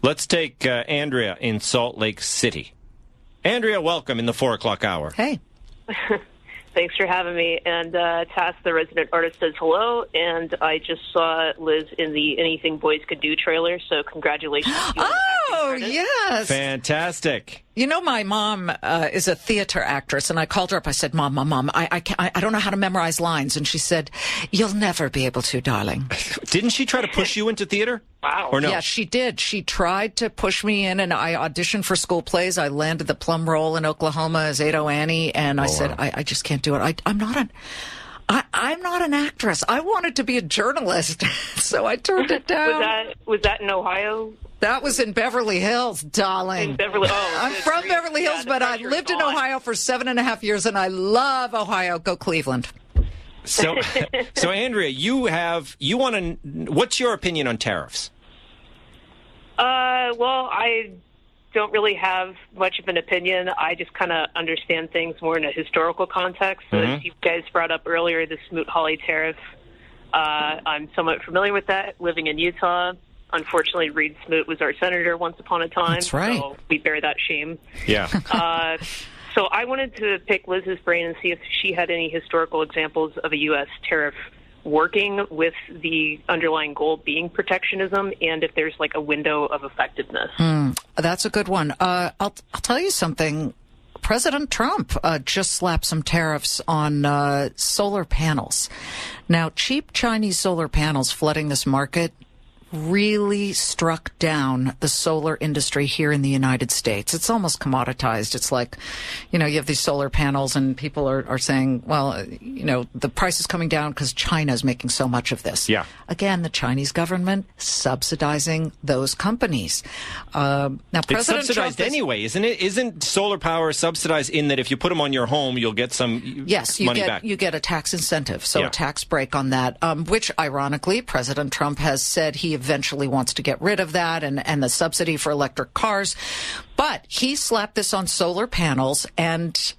Let's take Andrea in Salt Lake City. Andrea, welcome in the 4 o'clock hour. Hey. Thanks for having me. And Tass, the resident artist, says hello. And I just saw Liz in the Anything Boys Could Do trailer, so congratulations. Oh, yes. Fantastic. You know, my mom is a theater actress, and I called her up. I said, Mom, I don't know how to memorize lines. And she said, you'll never be able to, darling. Didn't she try to push you into theater? Wow. Or no? Yeah, she did. She tried to push me in, and I auditioned for school plays. I landed the plum role in Oklahoma as Ado Annie, and I said, I just can't do it. I'm not an actress. I wanted to be a journalist, so I turned it down. Was that in Ohio? That was in Beverly Hills, darling. In Beverly. Oh, I'm from Beverly Hills, but I lived in Ohio for 7.5 years, and I love Ohio. Go Cleveland. So Andrea, what's your opinion on tariffs? Well, I don't really have much of an opinion. I just kind of understand things more in a historical context. So as you guys brought up earlier, the Smoot-Hawley tariff, I'm somewhat familiar with that, living in Utah. Unfortunately, Reed Smoot was our senator once upon a time. That's right. So we bear that shame. Yeah. So I wanted to pick Liz's brain and see if she had any historical examples of a U.S. tariff working with the underlying goal being protectionism, and if there's like a window of effectiveness. That's a good one. I'll tell you something. President Trump just slapped some tariffs on solar panels. Now, cheap Chinese solar panels flooding this market really struck down the solar industry here in the United States. It's almost commoditized. It's like, you have these solar panels and people are saying, well, the price is coming down because China is making so much of this. Yeah. Again, the Chinese government subsidizing those companies. Now, President it's subsidized Trump anyway, isn't it? Isn't solar power subsidized in that if you put them on your home, you'll get some money back? You get a tax incentive, so Yeah. a tax break on that, which ironically, President Trump has said he eventually wants to get rid of that and the subsidy for electric cars. But he slapped this on solar panels, and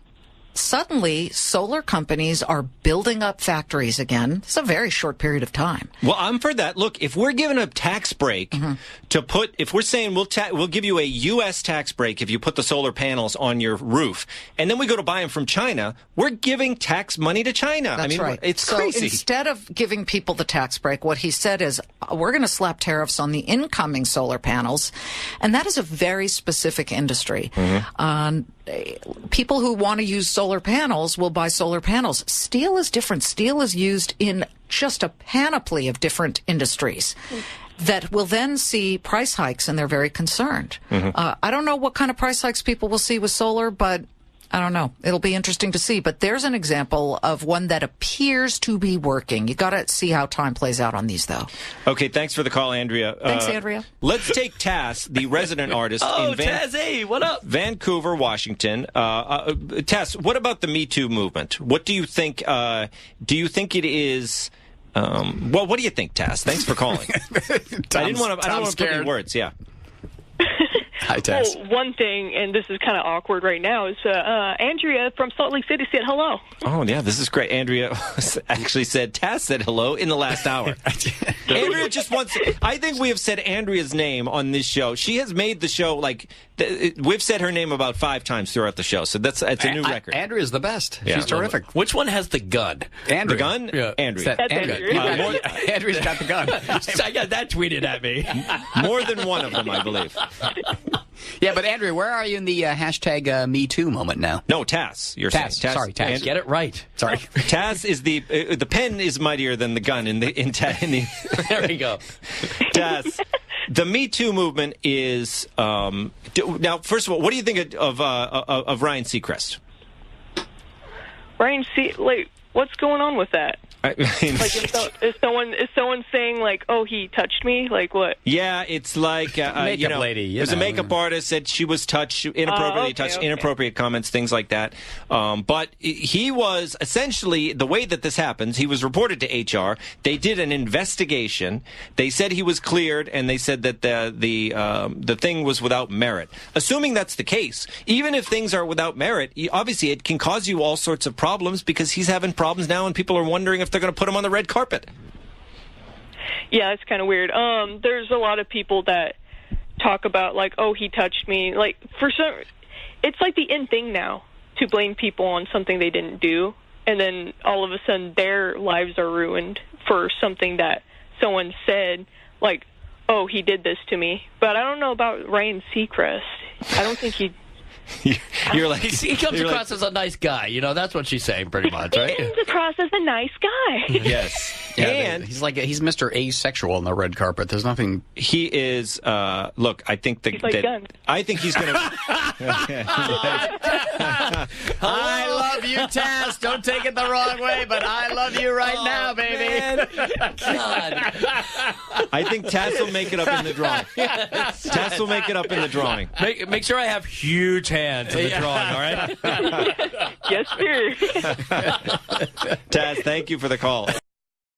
suddenly solar companies are building up factories again. It's a very short period of time. Well, I'm for that. Look, if we're giving a tax break if we're saying we'll give you a U.S. tax break if you put the solar panels on your roof, and then we go to buy them from China, we're giving tax money to China. That's right. It's so crazy. Instead of giving people the tax break, what he said is, we're going to slap tariffs on the incoming solar panels, and that is a very specific industry. People who want to use solar panels will buy solar panels. Steel is different. Steel is used in just a panoply of different industries that will then see price hikes, and they're very concerned. I don't know what kind of price hikes people will see with solar, but I don't know. It'll be interesting to see. But there's an example of one that appears to be working. You got to see how time plays out on these, though. Okay, thanks for the call, Andrea. Thanks, Andrea. Let's take Tass, the resident artist in Taz, hey, what up? Vancouver, Washington. Tass, what about the Me Too movement? What do you think? Do you think it is? Well, what do you think, Tass? Thanks for calling. I don't want to put in words. Yeah. Hi, Taz. Well, one thing, and this is kind of awkward right now, is Andrea from Salt Lake City said hello. Oh, yeah, this is great. Andrea actually said, Taz said hello in the last hour. Andrea just wants, I think we have said Andrea's name on this show. She has made the show, we've said her name about 5 times throughout the show, so it's a new record. Andrea's the best. Yeah. She's terrific. Which one has the gun? Andrea. The gun? Yeah. Andrea. That's Andrea. Andrea's got the gun. I got that tweeted at me. More than one of them, I believe. Yeah, but Andrea, where are you in the hashtag Me Too moment now? No, Taz. You're Taz. saying. Sorry, Taz. Get it right. Sorry. Taz is the pen is mightier than the gun in the. There we go. Taz, the Me Too movement is now. First of all, what do you think of Ryan Seacrest? Ryan, what's going on with that? I mean, Is someone saying oh, he touched me? What? Yeah, it's like Makeup lady. There's a makeup artist said she was touched inappropriately, inappropriate comments, things like that. But he was essentially, the way that this happens, he was reported to HR. They did an investigation. They said he was cleared, and they said that the thing was without merit. Assuming that's the case, even if things are without merit, obviously it can cause you all sorts of problems because he's having problems now, and people are wondering if they're going to put him on the red carpet. Yeah, it's kind of weird. There's a lot of people that talk about, like, oh, he touched me. Like, it's like the in thing now to blame people on something they didn't do, and then all of a sudden their lives are ruined for something that someone said, like, oh, he did this to me. But I don't know about Ryan Seacrest. I don't think he... You're like, he comes across as a nice guy. You know, that's what she's saying, pretty much, right? He comes across as a nice guy. Yes. Yeah, and he's Mr. Asexual on the red carpet. There's nothing. he is. Look, I think He's like guns. I think he's going to. I love you, Taz. Don't take it the wrong way, but I love you right now, baby. God. I think Taz will make it up in the drawing. Taz will make it up in the drawing. Make sure I have huge hands in the drawing, all right? Yes, sir. Taz, thank you for the call.